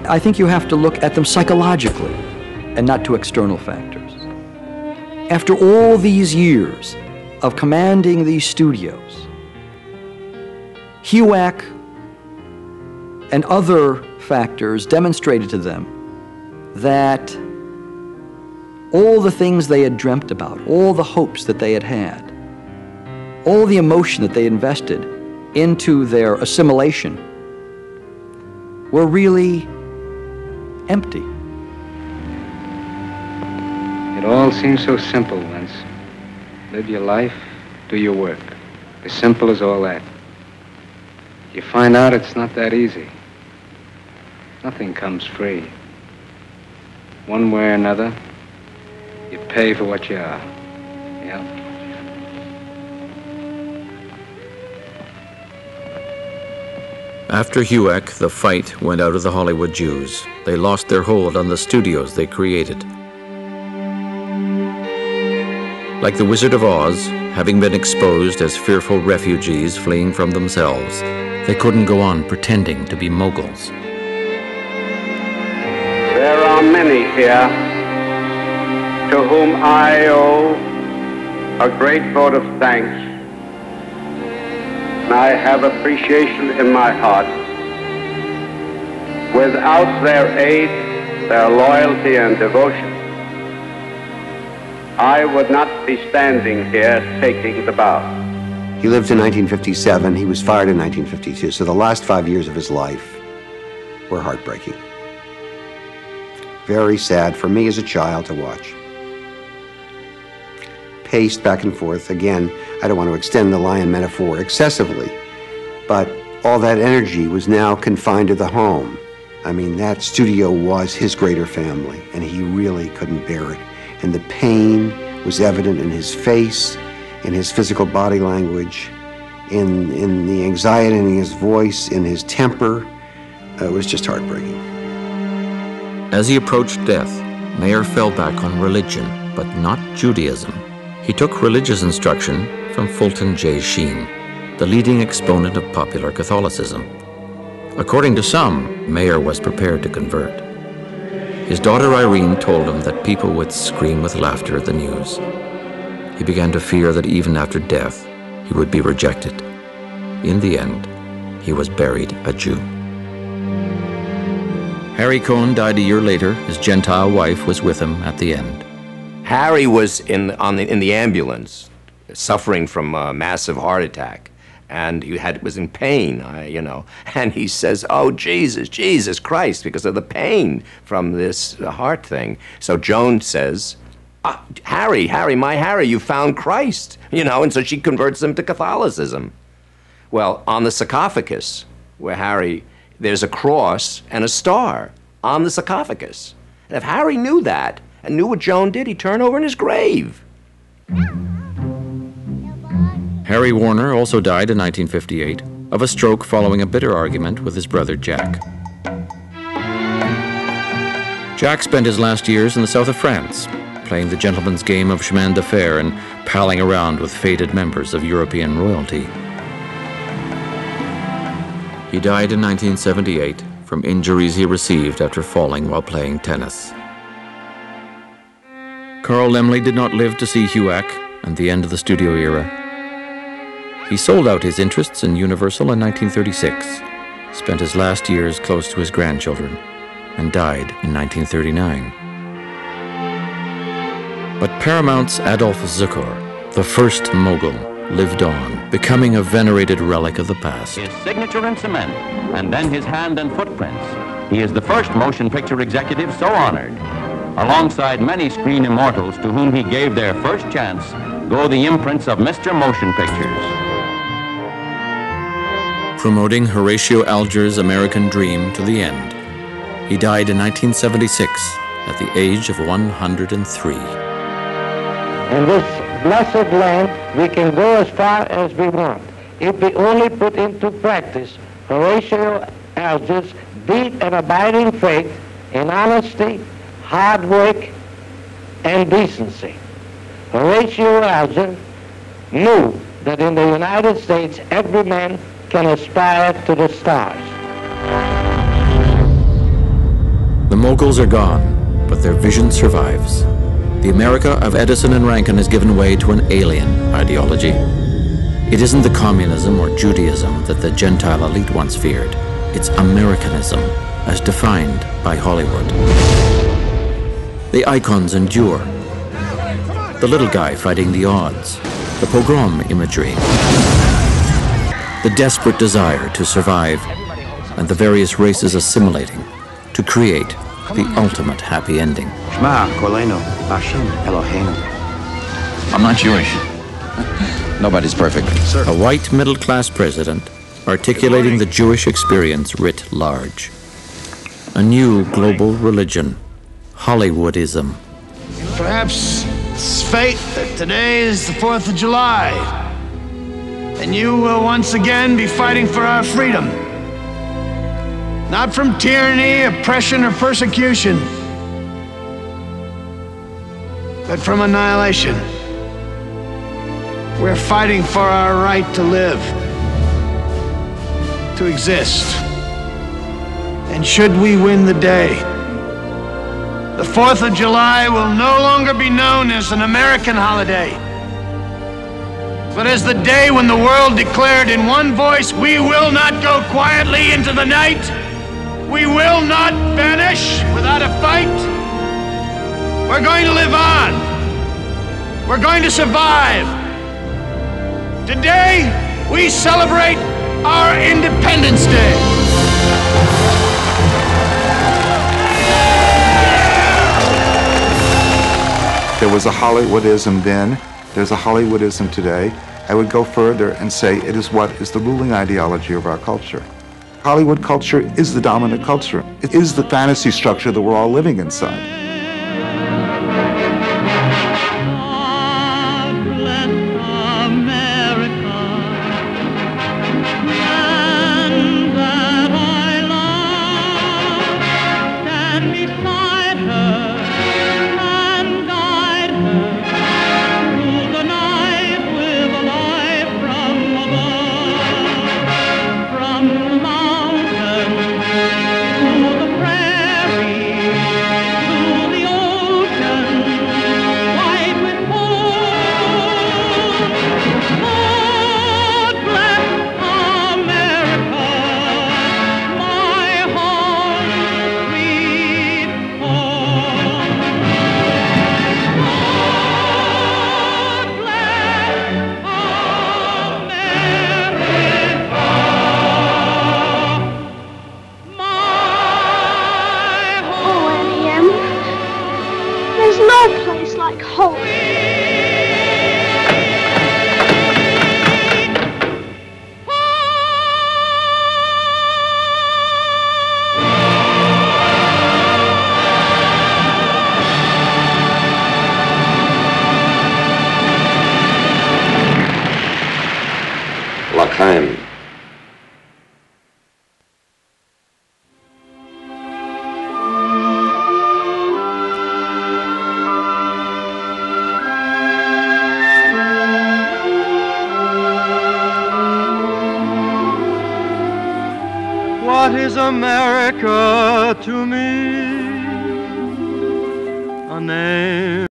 I think you have to look at them psychologically and not to external factors. After all these years of commanding these studios, HUAC and other factors demonstrated to them that all the things they had dreamt about, all the hopes that they had had, all the emotion that they invested into their assimilation were really empty. It all seems so simple, Vince. Live your life, do your work. As simple as all that. You find out it's not that easy. Nothing comes free. One way or another, you pay for what you are. Yeah. After HUAC, the fight went out of the Hollywood Jews. They lost their hold on the studios they created. Like the Wizard of Oz, having been exposed as fearful refugees fleeing from themselves, they couldn't go on pretending to be moguls. There are many here to whom I owe a great vote of thanks, and I have appreciation in my heart. Without their aid, their loyalty and devotion, I would not be standing here taking the bow. He lived in 1957. He was fired in 1952. So the last 5 years of his life were heartbreaking. Very sad for me as a child to watch. Paced back and forth. Again, I don't want to extend the lion metaphor excessively, but all that energy was now confined to the home. I mean, that studio was his greater family, and he really couldn't bear it. And the pain was evident in his face, in his physical body language, in the anxiety in his voice, in his temper. It was just heartbreaking. As he approached death, Mayer fell back on religion, but not Judaism. He took religious instruction from Fulton J. Sheen, the leading exponent of popular Catholicism. According to some, Mayer was prepared to convert. His daughter Irene told him that people would scream with laughter at the news. He began to fear that even after death, he would be rejected. In the end, he was buried a Jew. Harry Cohn died a year later. His Gentile wife was with him at the end. Harry was in the ambulance, suffering from a massive heart attack. And he was in pain, and he says, "Oh, Jesus Christ," because of the pain from this heart thing. So Joan says, Harry, my Harry, you found Christ, and so she converts him to Catholicism. Well, on the sarcophagus, where Harry, there's a cross and a star on the sarcophagus. And if Harry knew that and knew what Joan did, he'd turn over in his grave. Harry Warner also died in 1958 of a stroke following a bitter argument with his brother Jack. Jack spent his last years in the south of France, playing the gentleman's game of chemin de fer and palling around with faded members of European royalty. He died in 1978 from injuries he received after falling while playing tennis. Carl Laemmle did not live to see HUAC and the end of the studio era. He sold out his interests in Universal in 1936, spent his last years close to his grandchildren, and died in 1939. But Paramount's Adolph Zukor, the first mogul, lived on, becoming a venerated relic of the past. His signature in cement, and then his hand and footprints. He is the first motion picture executive so honored. Alongside many screen immortals to whom he gave their first chance, go the imprints of Mr. Motion Pictures. Promoting Horatio Alger's American Dream to the end, he died in 1976 at the age of 103. In this blessed land, we can go as far as we want if we only put into practice Horatio Alger's deep and abiding faith in honesty, hard work, and decency. Horatio Alger knew that in the United States, every man can aspire to the stars. moguls are gone, but their vision survives. The America of Edison and Rankin has given way to an alien ideology. It isn't the communism or Judaism that the Gentile elite once feared. It's Americanism, as defined by Hollywood. The icons endure. The little guy fighting the odds, the pogrom imagery, the desperate desire to survive, and the various races assimilating to create the ultimate happy ending. I'm not Jewish. Nobody's perfect. A white middle-class president articulating the Jewish experience writ large. A new global religion, Hollywoodism. Perhaps it's fate that today is the 4th of July, and you will once again be fighting for our freedom. Not from tyranny, oppression, or persecution, but from annihilation. We're fighting for our right to live, to exist. And should we win the day, the 4th of July will no longer be known as an American holiday, but as the day when the world declared in one voice, we will not go quietly into the night. We will not vanish without a fight. We're going to live on. We're going to survive. Today, we celebrate our Independence Day. There was a Hollywoodism then, there's a Hollywoodism today. I would go further and say it is what is the ruling ideology of our culture. Hollywood culture is the dominant culture. It is the fantasy structure that we're all living inside. L'chaim. What is America to me? A name.